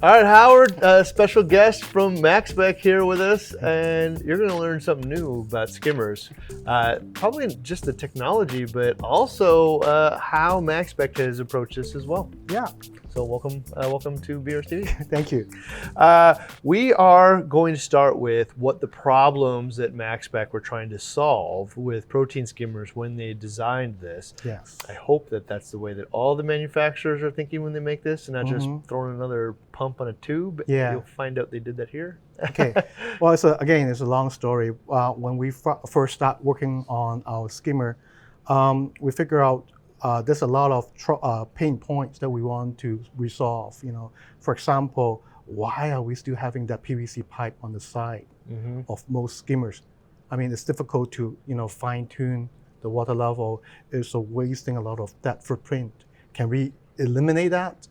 All right, Howard, special guest from Maxspect here with us, and you're going to learn something new about skimmers. Probably just the technology, but also how Maxspect has approached this as well. Yeah. So welcome to BRStv. Thank you. We are going to start with what the problems that Maxspect were trying to solve with protein skimmers when they designed this. Yes. I hope that that's the way that all the manufacturers are thinking when they make this, and not just throwing another pump on a tube. Yeah. You'll find out they did that here. Okay. Well, it's a long story. When we first start working on our skimmer, we figure out there's a lot of pain points that we want to resolve. For example, why are we still having that PVC pipe on the side of most skimmers? I mean, it's difficult to fine tune the water level. It's wasting a lot of that footprint. Can we eliminate that?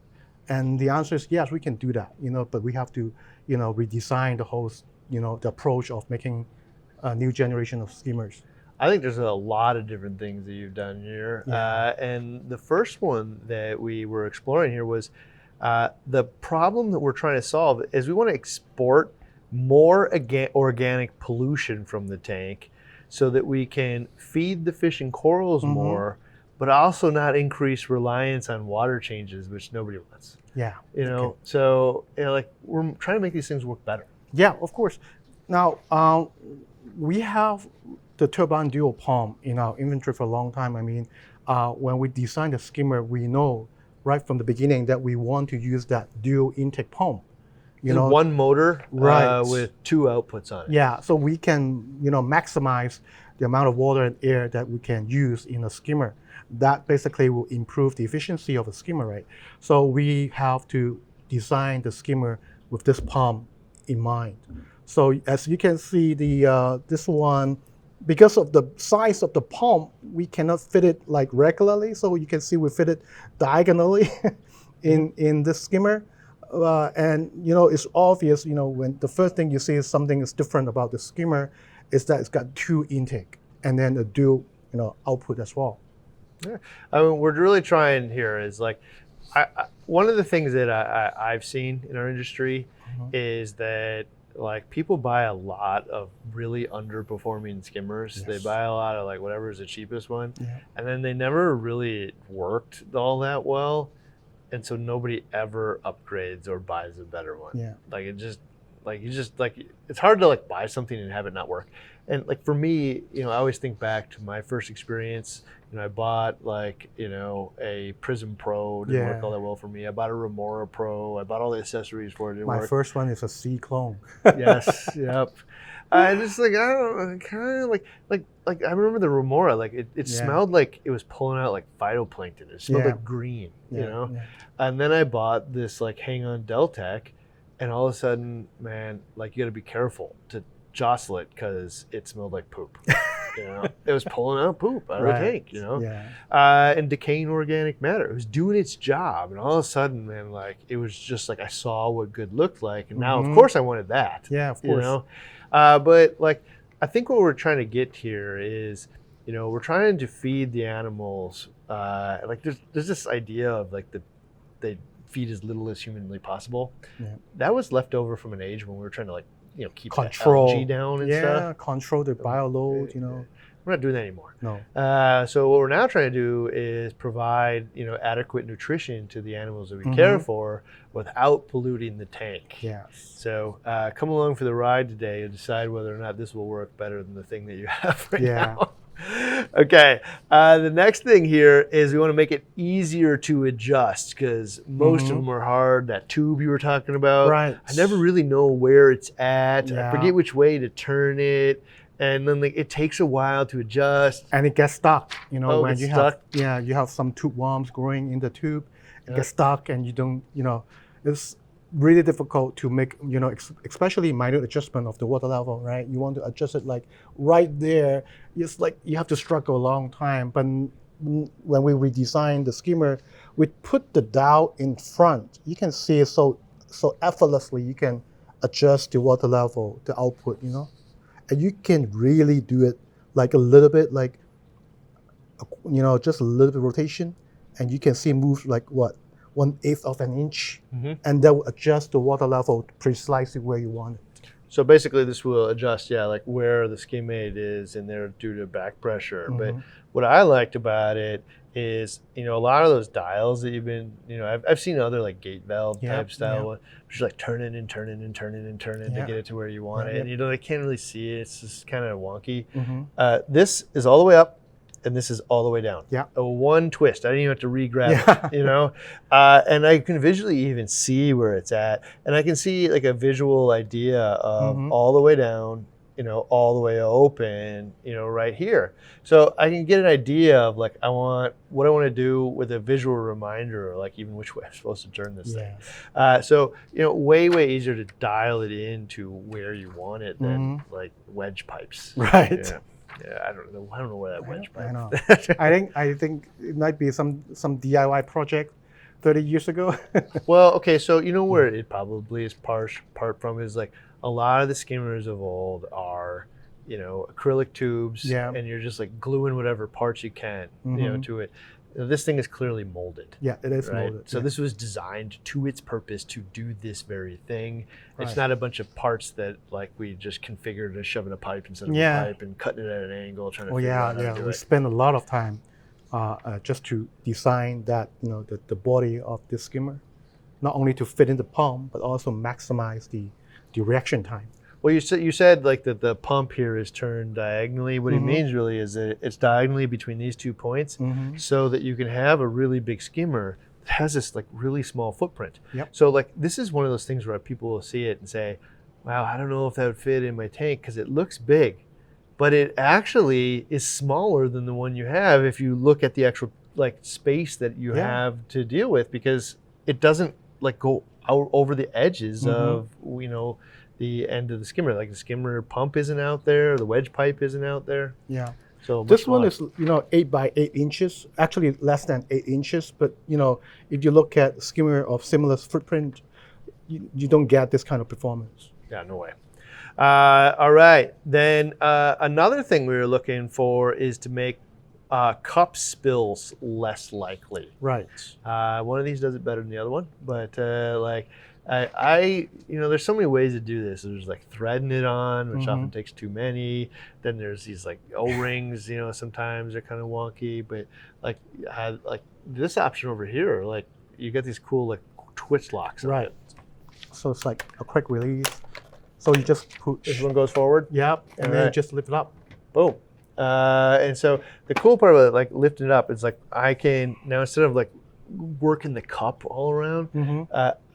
And the answer is yes, we can do that. But we have to redesign the whole the approach of making a new generation of skimmers. I think there's a lot of different things that you've done here. Yeah. And the first one that we were exploring here was the problem that we're trying to solve is we want to export more organic pollution from the tank so that we can feed the fish and corals more, but also not increase reliance on water changes, which nobody wants. Yeah. So like we're trying to make these things work better. Yeah, of course. Now, we have the Turbine Duo pump in our inventory for a long time. I mean, when we designed the skimmer, we know right from the beginning that we want to use that dual intake pump. One motor Right. with two outputs on it. Yeah, so we can maximize the amount of water and air that we can use in a skimmer. That basically will improve the efficiency of a skimmer, right? So we have to design the skimmer with this pump in mind. So as you can see, this one, because of the size of the pump, we cannot fit it like regularly. So you can see we fit it diagonally in this skimmer. And it's obvious, when the first thing you see is something is different about the skimmer is that it's got two intake and then a dual output as well. Yeah. I mean, we're really trying here is like, one of the things that I've seen in our industry is that like people buy a lot of really underperforming skimmers. Yes. They buy a lot of like whatever is the cheapest one, Yeah. and then they never really worked all that well, and so nobody ever upgrades or buys a better one. Yeah. Like it's hard to like buy something and have it not work. And like for me, I always think back to my first experience. I bought like, a Prism Pro, didn't work all that well for me. I bought a Remora Pro. I bought all the accessories for it, didn't work. My first one is a C clone. Yes, yep. I just like, I don't know, kind of like I remember the Remora, like it smelled like it was pulling out like phytoplankton. It smelled like green, Yeah. And then I bought this like Hang-On Deltec, and all of a sudden, man, like you got to be careful to jostle it because it smelled like poop. It was pulling out poop out of the tank, Yeah. and decaying organic matter. It was doing its job, and all of a sudden, man, like it was just like I saw what good looked like, and now, of course, I wanted that. Yeah, of course. But like I think what we're trying to get here is, we're trying to feed the animals. Like there's this idea of like they feed as little as humanly possible. Yeah. That was left over from an age when we were trying to like keep Control the algae down and stuff. Yeah, control the bioload. We're not doing that anymore. No. So what we're now trying to do is provide adequate nutrition to the animals that we care for without polluting the tank. Yes. So come along for the ride today and decide whether or not this will work better than the thing that you have right now. Okay. The next thing here is we want to make it easier to adjust because most of them are hard. That tube you were talking about, Right. I never really know where it's at. Yeah. I forget which way to turn it. And then like, it takes a while to adjust. And it gets stuck, when it's you stuck? you have some tube worms growing in the tube, it gets stuck and you don't, it's really difficult to make, especially minor adjustment of the water level, right? You want to adjust it like right there. It's like you have to struggle a long time. But when we redesigned the skimmer, we put the dial in front. You can see it so effortlessly. You can adjust the water level, the output, and you can really do it like a little bit, like, just a little bit rotation, and you can see move like what, 1/8 of an inch, Mm-hmm. and that will adjust the water level precisely where you want it. So basically, this will adjust, like where the skim aid is in there due to back pressure. But what I liked about it is, a lot of those dials that you've been, I've seen other like gate valve type style ones, which is like turning and turning and turning and turning to get it to where you want it. And they can't really see it. It's just kind of wonky. This is all the way up, and this is all the way down. Yeah. One twist. I didn't even have to re-grab it, and I can visually even see where it's at. And I can see like a visual idea of all the way down, all the way open, right here. So I can get an idea of like, what I want to do with a visual reminder, or like even which way I'm supposed to turn this thing. So, way easier to dial it into where you want it than like wedge pipes. Right. Yeah, I don't know where that wedge pipe. I know. I think it might be some DIY project 30 years ago. Well, okay, so where it probably is part from is like a lot of the skimmers of old are, acrylic tubes, and you're just like gluing whatever parts you can, to it. This thing is clearly molded. Yeah, it is molded. So this was designed to its purpose to do this very thing. It's not a bunch of parts that like we just configured to shove in a pipe instead of a pipe and cutting it at an angle, trying to figure out how to do it. We spend a lot of time just to design that, the body of the skimmer, not only to fit in the pump, but also maximize the reaction time. Well, you said like that the pump here is turned diagonally. What he means really is that it's diagonally between these 2 points, so that you can have a really big skimmer that has this like really small footprint. So like this is one of those things where people will see it and say, "Wow, I don't know if that would fit in my tank because it looks big," but it actually is smaller than the one you have if you look at the actual like space that you have to deal with, because it doesn't like go out over the edges of the end of the skimmer. Like the skimmer pump isn't out there, the wedge pipe isn't out there. Yeah. So this one is 8 by 8 inches, actually less than 8 inches. But if you look at skimmer of similar footprint, you don't get this kind of performance. Yeah, no way. All right. Then another thing we were looking for is to make cup spills less likely. Right. One of these does it better than the other one, but there's so many ways to do this. There's like threading it on, which often takes too many. Then there's these like O-rings, sometimes they're kind of wonky, but like this option over here, like you get these cool like twitch locks. Right. So it's like a quick release. So you just push. This one goes forward. Yep. And then you just lift it up. Boom. And so the cool part about it, like lifting it up, it's like I can now, instead of like working the cup all around,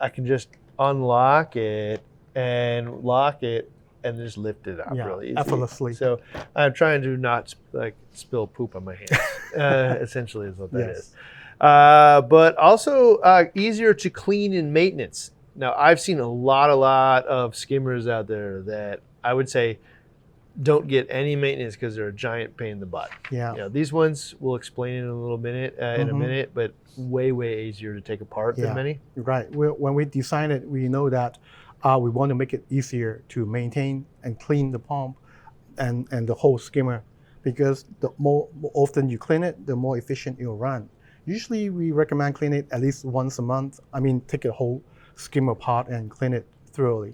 I can just unlock it and lock it and just lift it up really easy. Effortlessly. So I'm trying to not like spill poop on my hands. Essentially is what that is. But also easier to clean in maintenance. Now I've seen a lot of skimmers out there that I would say don't get any maintenance because they're a giant pain in the butt. Yeah. These ones we'll explain in a little minute, in a minute, but way easier to take apart than many. Right. When we design it, we know that we want to make it easier to maintain and clean the pump and the whole skimmer, because the more often you clean it, the more efficient it will run. Usually we recommend clean it at least once a month. I mean, take a whole skimmer apart and clean it thoroughly.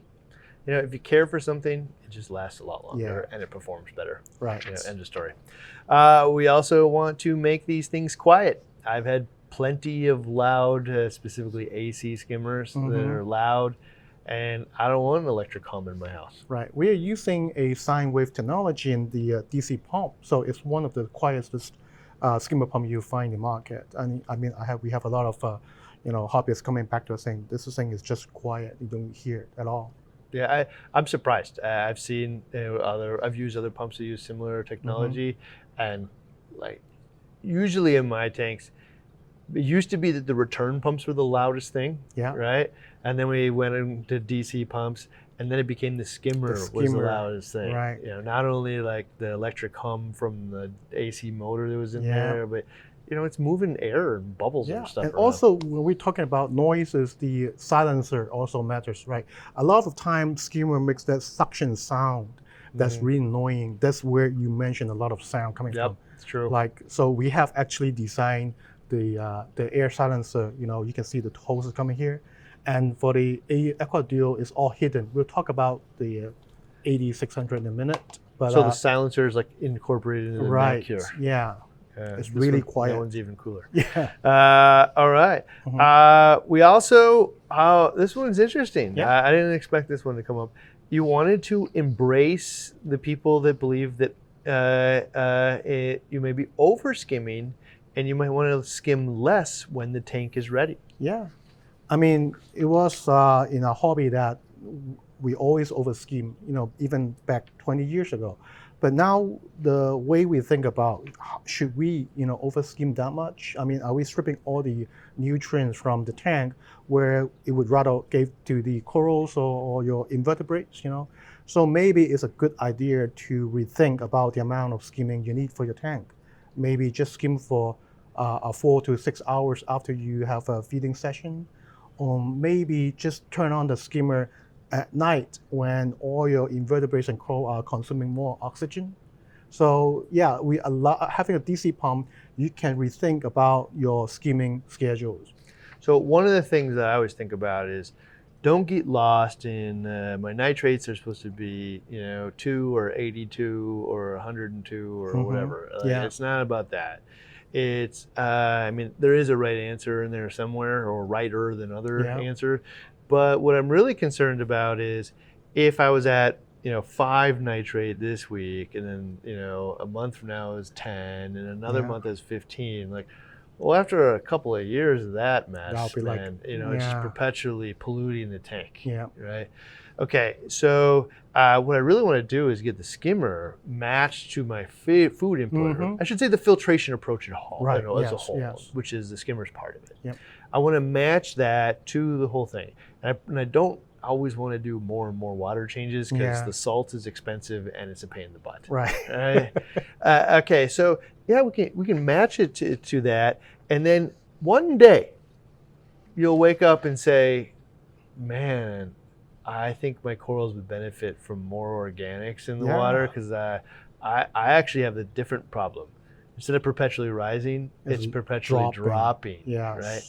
If you care for something, it just lasts a lot longer and it performs better. Right. End of story. We also want to make these things quiet. I've had plenty of loud, specifically AC skimmers that are loud, and I don't want an electric hum in my house. Right. We are using a sine wave technology in the DC pump, so it's one of the quietest skimmer pump you find in the market. And I mean, we have a lot of hobbyists coming back to us saying this thing is just quiet. You don't hear it at all. Yeah, I'm surprised. I've seen I've used other pumps that use similar technology, and like usually in my tanks, it used to be that the return pumps were the loudest thing. Yeah. Right. And then we went into DC pumps, and then it became the skimmer was the loudest thing. Right. Not only like the electric hum from the AC motor that was in there, but it's moving air and bubbles and stuff. And also, when we're talking about noises, the silencer also matters, right? A lot of times, skimmer makes that suction sound that's really annoying. That's where you mentioned a lot of sound coming from. It's true. So we have actually designed the air silencer, you can see the hoses coming here. And for the Aqua Duo, it's all hidden. We'll talk about the 8600 in a minute. But, so the silencer is like incorporated into the neck here. Yeah. It's really quiet. That one's even cooler. Yeah. All right. We also, this one's interesting. Yeah. I didn't expect this one to come up. You wanted to embrace the people that believe that you may be over skimming and you might want to skim less when the tank is ready. Yeah. I mean, it was in a hobby that we always over skim, even back 20 years ago. But now the way we think about, should we, over skim that much? I mean, are we stripping all the nutrients from the tank where it would rather give to the corals or your invertebrates, So maybe it's a good idea to rethink about the amount of skimming you need for your tank. Maybe just skim for 4 to 6 hours after you have a feeding session, or maybe just turn on the skimmer at night when all your invertebrates and coral are consuming more oxygen. So yeah, having a DC pump, you can rethink about your skimming schedules. So one of the things that I always think about is, don't get lost in my nitrates are supposed to be 2 or 82 or 102 or whatever. It's not about that. It's I mean, there is a right answer in there somewhere, or righter than other answer. But what I'm really concerned about is, if I was at 5 nitrate this week, and then a month from now is 10, and another month is 15, like, well, after a couple of years of that mess, man, it's just perpetually polluting the tank. Yeah. Right. Okay. So what I really want to do is get the skimmer matched to my food input. I should say the filtration approach as a whole, which is the skimmer's part of it. Yep. I want to match that to the whole thing, and I don't always want to do more and more water changes, because the salt is expensive and it's a pain in the butt. Right. Okay. So yeah, we can match it to that, and then one day you'll wake up and say, man, I think my corals would benefit from more organics in the water, because I actually have a different problem. Instead of perpetually rising, it's perpetually dropping. Right.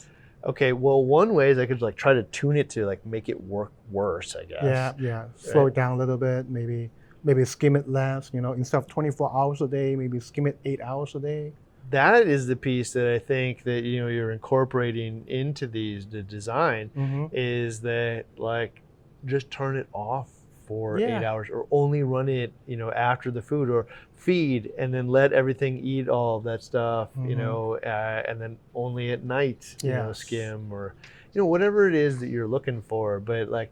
Okay. Well, one way is I could try to tune it to make it work worse, I guess. Yeah. Slow it down a little bit. Maybe skim it less. Instead of 24 hours a day, maybe skim it 8 hours a day. That is the piece that I think that you're incorporating into the design, is that just turn it off for 8 hours, or only run it after the food, or feed and then let everything eat all of that stuff, and then only at night skim, or whatever it is that you're looking for. But it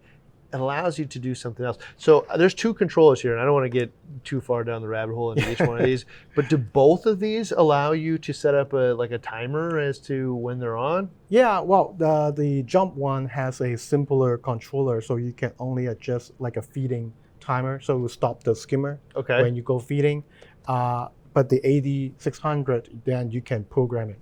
allows you to do something else. So there's 2 controllers here, and I don't want to get too far down the rabbit hole into each one of these, but do both of these allow you to set up a timer as to when they're on? Yeah, well, the jump one has a simpler controller, so you can only adjust a feeding timer, so it will stop the skimmer when you go feeding. But the 8600, then you can program it.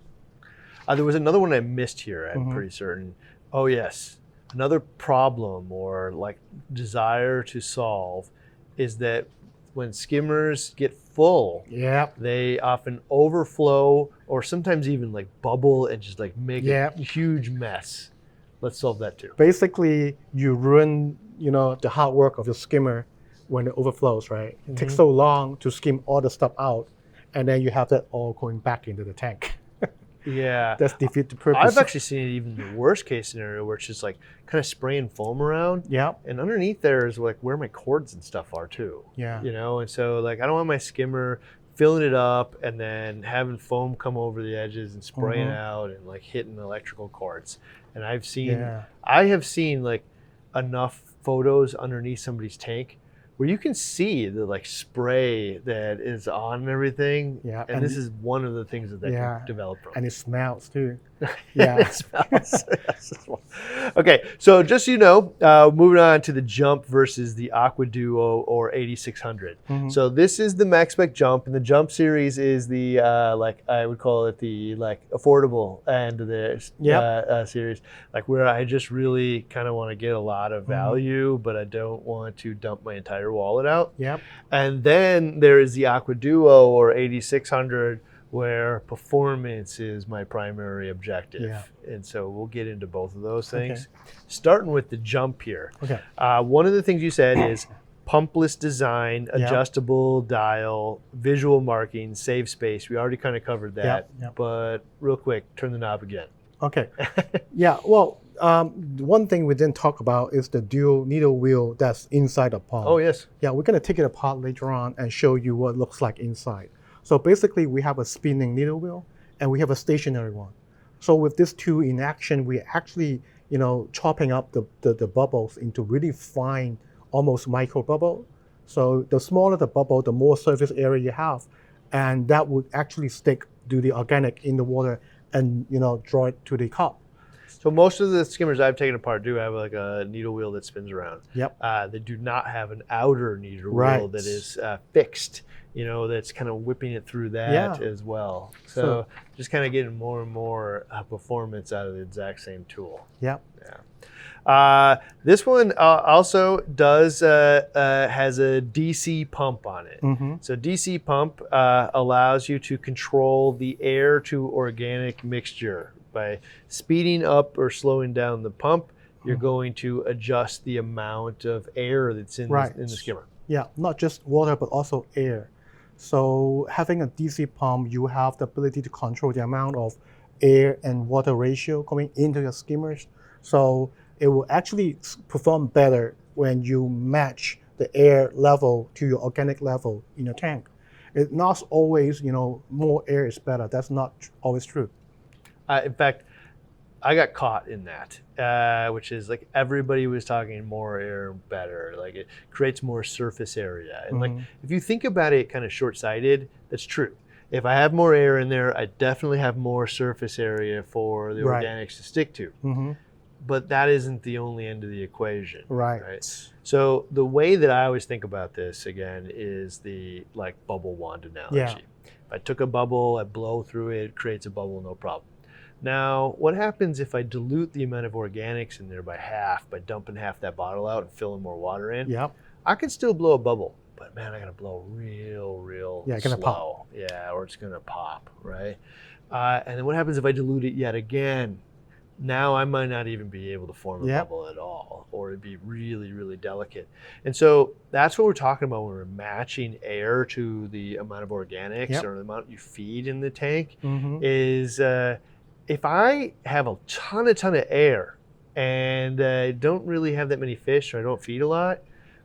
There was another one I missed here, I'm pretty certain. Oh, yes. Another problem or desire to solve is that when skimmers get full, they often overflow, or sometimes even bubble and just make a huge mess. Let's solve that too. Basically, you ruin the hard work of your skimmer when it overflows, right? It takes so long to skim all the stuff out, and then you have that all going back into the tank. Yeah, that's defeat the purpose. I've actually seen it even the worst case scenario, where it's just kind of spraying foam around. Yeah, and underneath there is where my cords and stuff are too. Yeah, and so I don't want my skimmer filling it up and then having foam come over the edges and spraying out and hitting electrical cords. And I have seen enough photos underneath somebody's tank where you can see the spray that is on and everything. Yeah. And this is one of the things that they can develop from. And it smells too. Yeah. It smells. Okay, so just so you know, moving on to the Jump versus the Aqua Duo or 8600. So this is the Maxspect Jump, and the Jump series is the I would call it the affordable end of the series, where I just really kind of want to get a lot of value, but I don't want to dump my entire wallet out. Yep. And then there is the Aqua Duo or 8600, where performance is my primary objective. Yeah. And so we'll get into both of those Okay. things. Starting with the jump here. Okay. One of the things you said is pumpless design, Yeah. adjustable dial, visual marking, save space. We already kind of covered that, Yeah. but real quick, turn the knob again. Okay. Yeah. Well, one thing we didn't talk about is the dual needle wheel that's inside the pump. Oh, yes. Yeah, we're going to take it apart later on and show you what it looks like inside. So basically, we have a spinning needle wheel and we have a stationary one. So with these two in action, we actually, chopping up the bubbles into really fine, almost micro bubble. So the smaller the bubble, the more surface area you have, and that would actually stick to the organic in the water and draw it to the cup. So most of the skimmers I've taken apart do have like a needle wheel that spins around. Yep. They do not have an outer needle wheel Right. that is fixed, that's kind of whipping it through that Yeah. as well. So just kind of getting more and more performance out of the exact same tool. Yep. This one also does has a DC pump on it. Mm-hmm. So DC pump allows you to control the air to organic mixture. By speeding up or slowing down the pump, you're going to adjust the amount of air that's in, Right. in the skimmer. Yeah, not just water, but also air. So having a DC pump, you have the ability to control the amount of air and water ratio coming into your skimmers. So it will actually perform better when you match the air level to your organic level in your tank. It's not always, more air is better. That's not always true. In fact, I got caught in that, which is like everybody was talking more air better, like it creates more surface area. And like if you think about it kind of short-sighted, that's true. If I have more air in there, I definitely have more surface area for the Right. organics to stick to. Mm-hmm. But that isn't the only end of the equation. Right. So the way that I always think about this again is the like bubble wand analogy. Yeah. If I took a bubble, I blow through it, it creates a bubble, no problem. Now, what happens if I dilute the amount of organics in there by half, by dumping half that bottle out and filling more water in? Yep. I can still blow a bubble, but man, I gotta blow real Yeah, it's slow. gonna pop. Yeah, or it's gonna pop, right? And then what happens if I dilute it yet again? Now I might not even be able to form a Yep. bubble at all, or it'd be really delicate. And so that's what we're talking about when we're matching air to the amount of organics Yep. or the amount you feed in the tank. Mm-hmm. Is if I have a ton of air and don't really have that many fish or I don't feed a lot,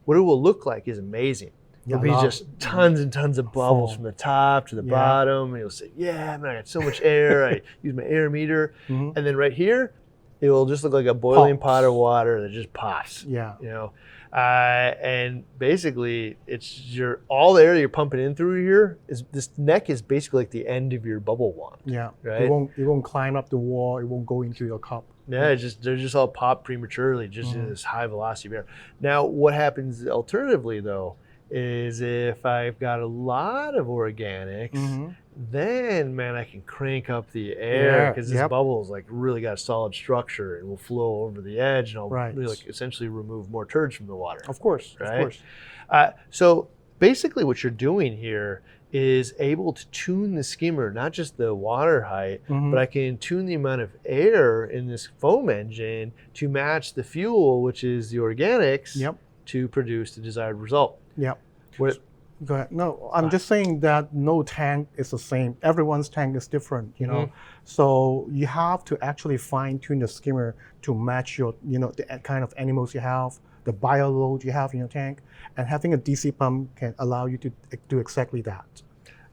what it will look like is amazing. Yeah, It'll be just tons and tons of bubbles Foam. from the top to the Yeah. bottom. And you'll say, yeah, man, I got so much air. I use my air meter. Mhm. And then right here, it will just look like a boiling Pops. pot of water that just pops. Yeah. And basically, it's all the air you're pumping in through here is this neck is basically like the end of your bubble wand. Yeah. Right? It won't climb up the wall. It won't go into your cup. Yeah, they're just all popped prematurely, just in this high velocity of air. Now, what happens alternatively though is if I've got a lot of organics, then man, I can crank up the air Yeah, because this bubble's like really got a solid structure and will flow over the edge, and I'll Right. really like essentially remove more turds from the water. Of course. Right? Of course. So basically, what you're doing here is able to tune the skimmer, not just the water height, but I can tune the amount of air in this foam engine to match the fuel, which is the organics, Yep. to produce the desired result. Yep. What- Go ahead. No, I'm just saying that no tank is the same. Everyone's tank is different, So you have to actually fine tune the skimmer to match your, the kind of animals you have, the bio load you have in your tank, and having a DC pump can allow you to do exactly that.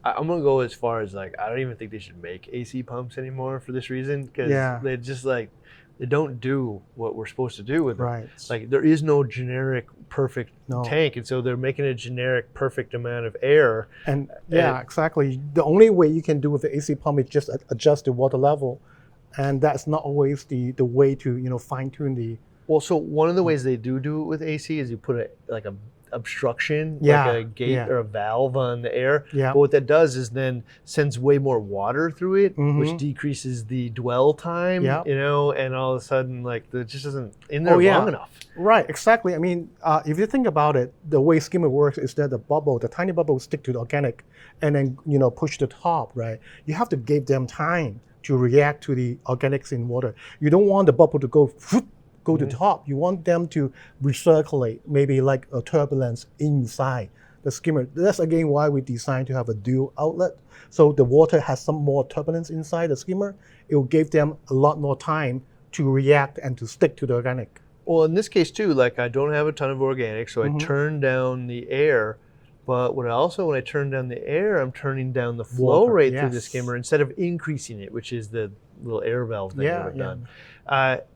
I'm gonna go as far as like I don't even think they should make AC pumps anymore for this reason because they just like they don't do what we're supposed to do with them. Right. Like there is no generic perfect tank, and so they're making a generic perfect amount of air. And exactly. The only way you can do with the AC pump is just adjust the water level, and that's not always the way to fine tune the. Well, so one of the ways they do it with AC is you put obstruction, Yeah, like a gate yeah. or a valve on the air. Yeah. But what that does is then sends way more water through it, which Mhm. decreases the dwell time, Yeah. and all of a sudden, like, it just isn't in there Oh, yeah. long enough. Right, exactly. I mean, if you think about it, the way skimmer works is that the tiny bubble stick to the organic and then, push the top, right? You have to give them time to react to the organics in water. You don't want the bubble to go to the top. You want them to recirculate, maybe like a turbulence inside the skimmer. That's again why we designed to have a dual outlet. So the water has some more turbulence inside the skimmer. It will give them a lot more time to react and to stick to the organic. Well, in this case too, like, I don't have a ton of organic, so I turn down the air. But when I turn down the air, I'm turning down the flow Water, rate through the yes. skimmer instead of increasing it, which is the little air valve thing that I've done.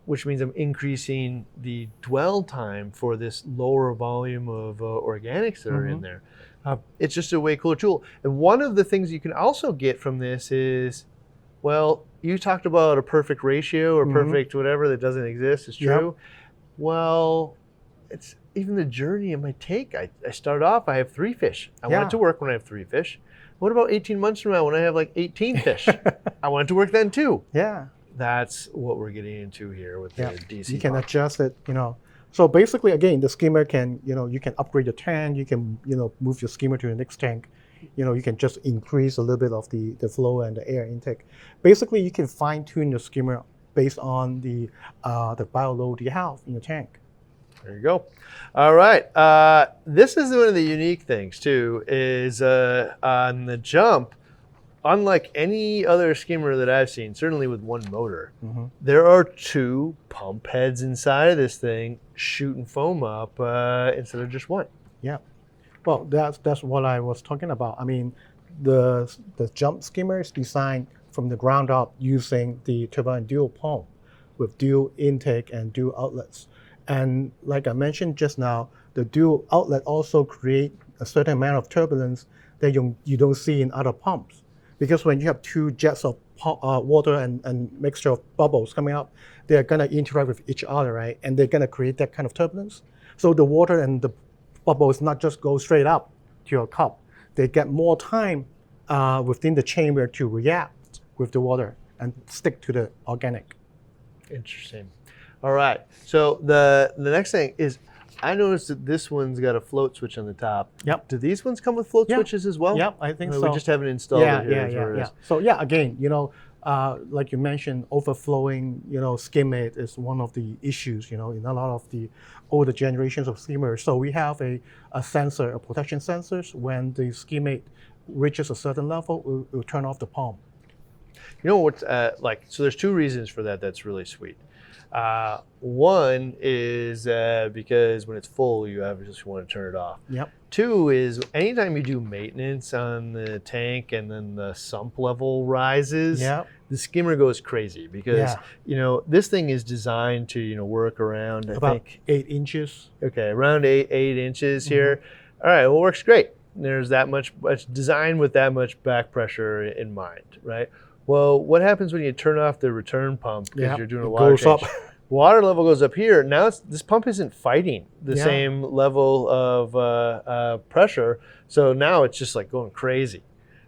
Which means I'm increasing the dwell time for this lower volume of organics that are in there. It's just a way cooler tool. And one of the things you can also get from this is, well, you talked about a perfect ratio or perfect whatever that doesn't exist. It's true. Well, it's even the journey of my tank. I start off, I have 3 fish. I want it to work when I have 3 fish. What about 18 months from now when I have like 18 fish? I want it to work then too. Yeah. That's what we're getting into here with the DC. You can pump. adjust it, So basically, again, the skimmer can, you can upgrade the tank. You can, move your skimmer to the next tank. You can just increase a little bit of the flow and the air intake. Basically, you can fine tune your skimmer based on the bio load you have in your tank. There you go. All right. This is one of the unique things too, is on the jump, unlike any other skimmer that I've seen, certainly with one motor, there are 2 pump heads inside of this thing shooting foam up instead of just one. Yeah. Well, that's what I was talking about. I mean, the jump skimmer is designed from the ground up using the Turbine Duo pump with dual intake and dual outlets. And like I mentioned just now, the dual outlet also create a certain amount of turbulence that you don't see in other pumps. Because when you have 2 jets of water and mixture of bubbles coming up, they're gonna interact with each other, right? And they're gonna create that kind of turbulence. So the water and the bubbles not just go straight up to your cup. They get more time within the chamber to react with the water and stick to the organic. Interesting. All right. So the next thing is, I noticed that this one's got a float switch on the top. Yep. Do these ones come with float switches as well? Yep, I think Or so. We just haven't installed it here. Yeah. So yeah, again, like you mentioned, overflowing, skimmate is one of the issues, in a lot of the older generations of skimmers. So we have a sensor, a protection sensors. When the skimmate reaches a certain level, we'll turn off the pump. You know what's so there's 2 reasons for that. That's really sweet. One is because when it's full, you just want to turn it off. Yep. 2 is anytime you do maintenance on the tank and then the sump level rises, the skimmer goes crazy because this thing is designed to work around About 8 inches. Okay, around 8 inches here. All right, well, it works great. There's that much. It's designed with that much back pressure in mind, right? Well, what happens when you turn off the return pump because you're doing a water change? Water level goes up here. Now this pump isn't fighting the same level of pressure, so now it's just like going crazy.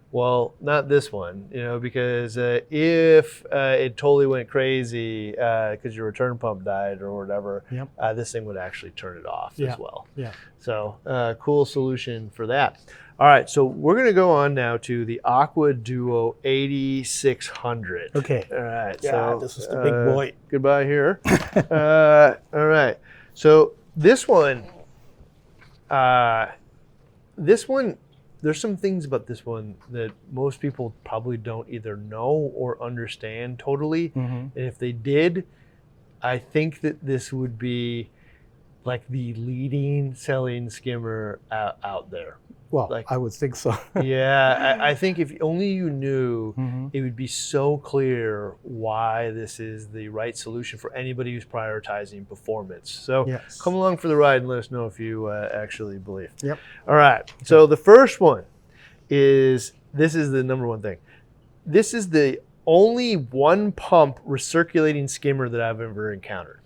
Well, not this one, because if it totally went crazy because your return pump died or whatever, this thing would actually turn it off as well. Yeah. So cool solution for that. All right, so we're going to go on now to the Aqua Duo 8600. Okay. All right. Yeah, so this is the big boy. Goodbye here. All right. So this one, there's some things about this one that most people probably don't either know or understand totally. And if they did, I think that this would be like the leading selling skimmer out there. Well, I would think so. Yeah, I think if only you knew, it would be so clear why this is the right solution for anybody who's prioritizing performance. So come along for the ride and let us know if you actually believe. Yep. All right, so the first one is, this is the number one thing. This is the only 1 pump recirculating skimmer that I've ever encountered.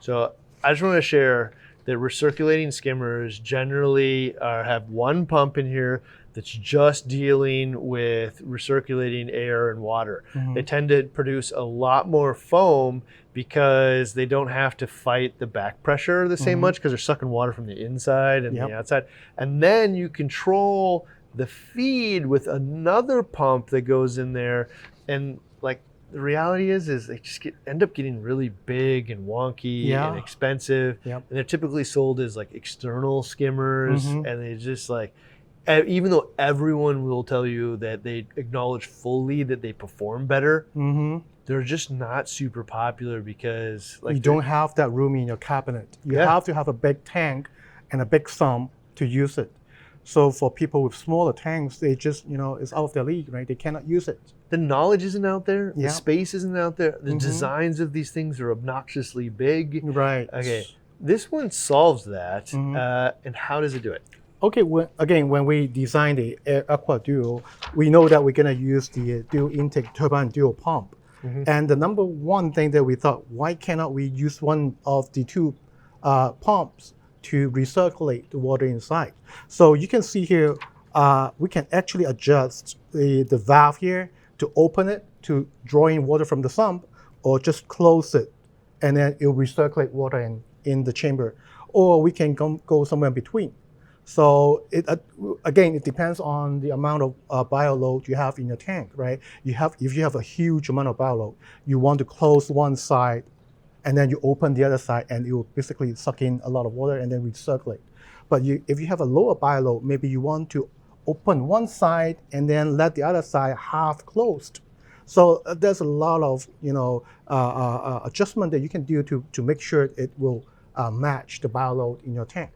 So I just want to share, that recirculating skimmers generally have one pump in here that's just dealing with recirculating air and water. They tend to produce a lot more foam because they don't have to fight the back pressure the same much, because they're sucking water from the inside and the outside. And then you control the feed with another pump that goes in there, and like the reality is they just end up getting really big and wonky and expensive. And they're typically sold as like external skimmers, and they just like, even though everyone will tell you that they acknowledge fully that they perform better, they're just not super popular because like you don't have that room in your cabinet. You have to have a big tank and a big sump to use it. So for people with smaller tanks, they just, it's out of their league, right? They cannot use it. The knowledge isn't out there. The space isn't out there. The designs of these things are obnoxiously big. Right. Okay. This one solves that. And how does it do it? Okay, when we designed the Aqua Duo, we know that we're going to use the dual intake Turbine Duo pump. And the number one thing that we thought, why cannot we use one of the two pumps to recirculate the water inside? So you can see here, we can actually adjust the valve here to open it to draw in water from the sump, or just close it and then it will recirculate water in the chamber. Or we can go somewhere in between. So again, it depends on the amount of bio load you have in your tank, right? If you have a huge amount of bio load, you want to close one side and then you open the other side, and it will basically suck in a lot of water and then recirculate. But if you have a lower bio load, maybe you want to open one side and then let the other side half closed. So there's a lot of adjustment that you can do to make sure it will match the bio load in your tank.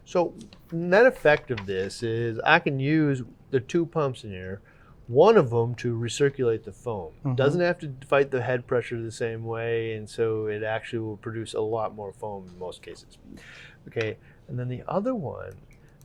So net effect of this is I can use the two pumps in here, one of them to recirculate the foam. Doesn't have to fight the head pressure the same way, and so it actually will produce a lot more foam in most cases. Okay, and then the other one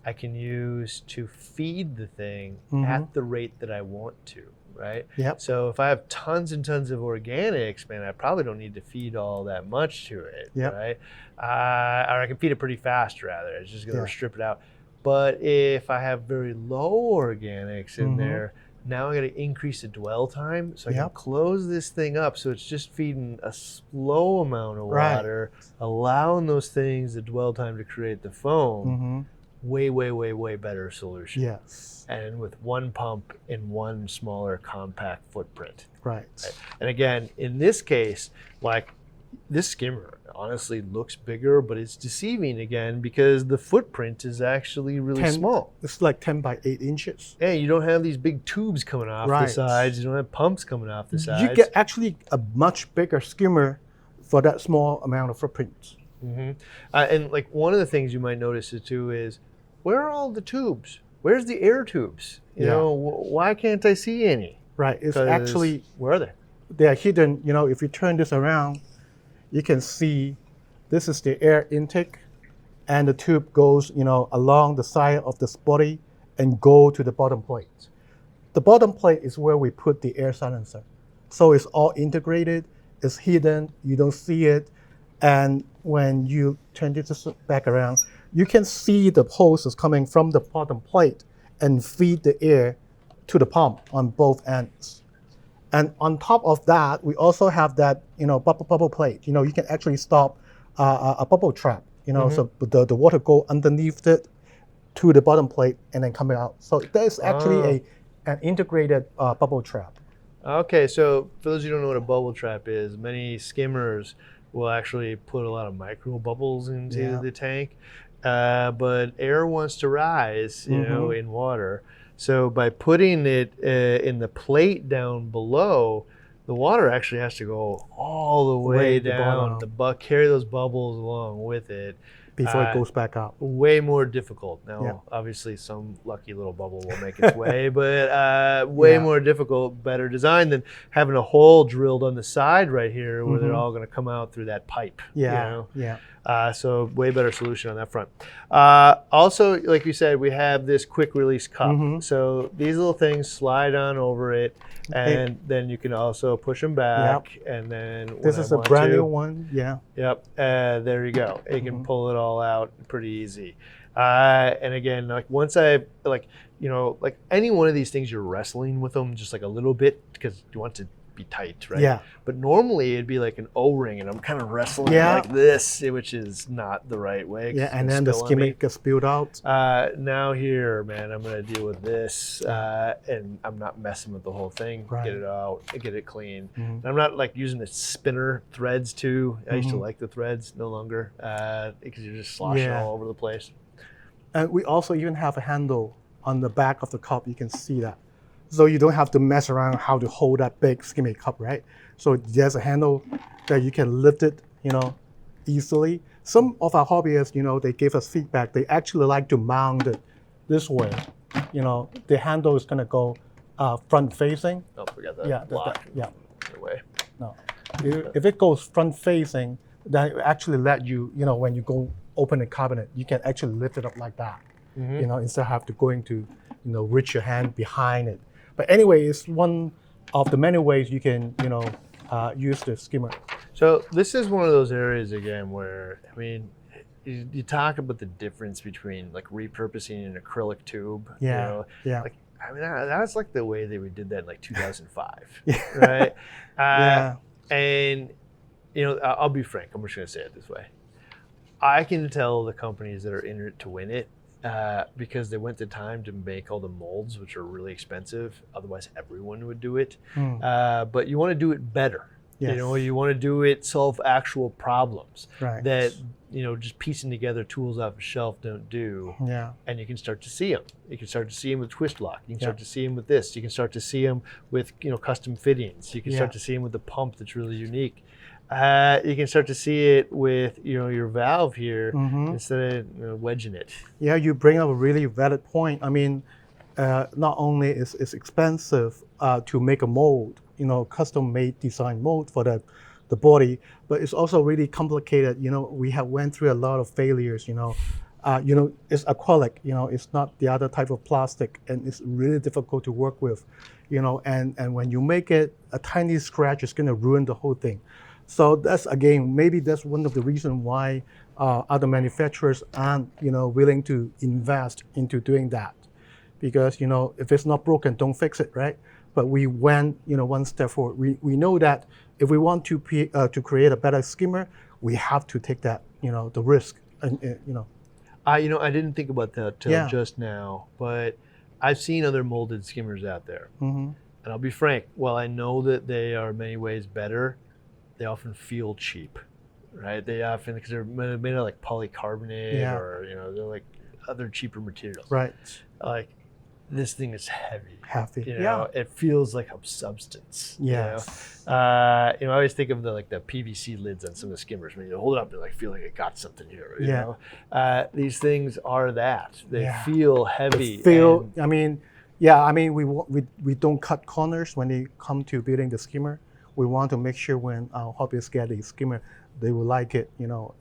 I can use to feed the thing at the rate that I want to, right? So if I have tons and tons of organics, man, I probably don't need to feed all that much to it, right? Or I can feed it pretty fast, rather. It's just going to strip it out. But if I have very low organics in there, now I got to increase the dwell time, so I can close this thing up so it's just feeding a slow amount of water, allowing those things the dwell time to create the foam. Way, way, way, way better solution. Yes. And with one pump in one smaller compact footprint. Right. And again, in this case, like this skimmer honestly looks bigger, but it's deceiving again because the footprint is actually really small. It's like 10 by 8 inches. Yeah, you don't have these big tubes coming off the sides. You don't have pumps coming off the sides. You get actually a much bigger skimmer for that small amount of footprint. And like one of the things you might notice too is, where are all the tubes? Where's the air tubes? You know, why can't I see any? Right, it's actually, where are they? They are hidden. If you turn this around, you can see this is the air intake, and the tube goes, along the side of this body and go to the bottom plate. The bottom plate is where we put the air silencer. So it's all integrated, it's hidden, you don't see it. And when you turn this back around, you can see the hoses coming from the bottom plate and feed the air to the pump on both ends. And on top of that, we also have that, bubble plate. You can actually stop a bubble trap. So the water go underneath it to the bottom plate and then coming out. So there's actually an integrated bubble trap. Okay, so for those who don't know what a bubble trap is, many skimmers will actually put a lot of micro bubbles into the tank. But air wants to rise, in water. So by putting it in the plate down below, the water actually has to go all the way down, carry those bubbles along with it. Before it goes back up. Way more difficult. Now, obviously, some lucky little bubble will make its way, but way more difficult, better design than having a hole drilled on the side right here where they're all going to come out through that pipe. So way better solution on that front. Also, like you said, we have this quick release cup. So these little things slide on over it, and then you can also push them back. And then this is a brand new one. Yeah. Yep. There you go. You can pull it all out pretty easy. And again, like once I like any one of these things, you're wrestling with them just like a little bit because you want to be tight, right? Yeah. But normally it'd be like an O-ring, and I'm kind of wrestling like this, which is not the right way. Yeah, and then the skimming gets spilled out. Now here, man, I'm gonna deal with this, and I'm not messing with the whole thing. Get it out, get it clean. And I'm not like using the spinner threads too. I used to like the threads, no longer, because you're just sloshing all over the place. And we also even have a handle on the back of the cup. You can see that. So you don't have to mess around how to hold that big skimming cup, right? So there's a handle that you can lift it, easily. Some of our hobbyists, they gave us feedback. They actually like to mount it this way. The handle is going to go front facing. Oh, forget that. Away. No, if it goes front facing, then it actually let you, when you go open the cabinet, you can actually lift it up like that. Instead of have to going to, reach your hand behind it. But anyway, it's one of the many ways you can, use the skimmer. So this is one of those areas again where, I mean, you talk about the difference between like repurposing an acrylic tube. Like, I mean, that's like the way that we did that in like 2005, right? And I'll be frank. I'm just gonna say it this way. I can tell the companies that are in it to win it. Because they went to time to make all the molds, which are really expensive. Otherwise, everyone would do it. But you want to do it better. Yes. You want to do it, solve actual problems that just piecing together tools off a shelf don't do. Yeah. And you can start to see them. You can start to see them with twist lock. You can start to see them with this. You can start to see them with custom fittings. You can start to see them with the pump that's really unique. You can start to see it with your valve here instead of wedging it. Yeah, you bring up a really valid point. I mean, not only is it's expensive to make a mold, custom made design mold for the body, but it's also really complicated. We have went through a lot of failures. It's acrylic. It's not the other type of plastic, and it's really difficult to work with. And when you make it, a tiny scratch is going to ruin the whole thing. So maybe that's one of the reasons why other manufacturers aren't, willing to invest into doing that, because if it's not broken, don't fix it, right? But we went, one step forward. We know that if we want to create a better skimmer, we have to take that, the risk, I didn't think about that till just now, but I've seen other molded skimmers out there, and I'll be frank. While I know that they are in many ways better, they often feel cheap, right? They often, because they're made of like polycarbonate or, they're like other cheaper materials. Right. Like this thing is heavy. It feels like a substance. Yes. I always think of the PVC lids on some of the skimmers. When you hold it up, you feel like it got something here. You know? These things are that. They feel heavy. We don't cut corners when they come to building the skimmer. We want to make sure when our hobbyists get a skimmer, they will like it.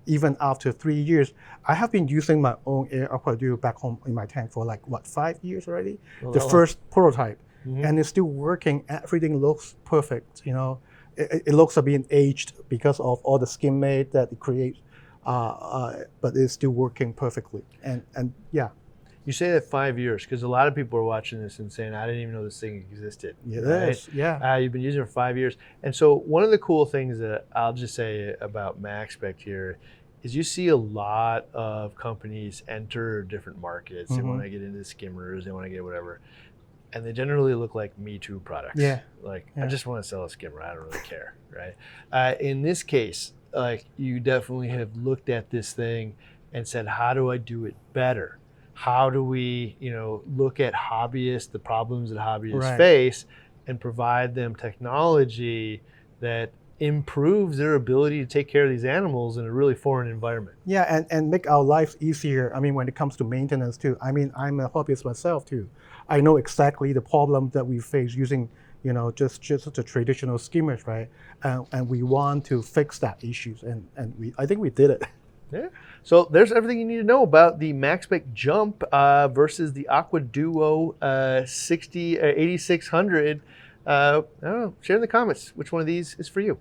Even after 3 years, I have been using my own Aquarium Duo back home in my tank for 5 years already. The first prototype, and it's still working. Everything looks perfect. It looks like being aged because of all the skim made that it creates, but it's still working perfectly. And yeah. You say that 5 years because a lot of people are watching this and saying, I didn't even know this thing existed. It is, yeah. You've been using it for 5 years. And so one of the cool things that I'll just say about Maxspect here is you see a lot of companies enter different markets. They want to get into skimmers, they want to get whatever. And they generally look like Me Too products. I just want to sell a skimmer, I don't really care, right? In this case, you definitely have looked at this thing and said, how do I do it better? How do we, look at hobbyists, the problems that hobbyists face, and provide them technology that improves their ability to take care of these animals in a really foreign environment? Yeah, and make our lives easier. I mean, when it comes to maintenance too. I mean, I'm a hobbyist myself too. I know exactly the problem that we face using, just the traditional skimmers, right? And we want to fix that issues, and I think we did it. Yeah. So there's everything you need to know about the Maxspect Jump versus the Aqua Duo 8600. I don't know. Share in the comments which one of these is for you.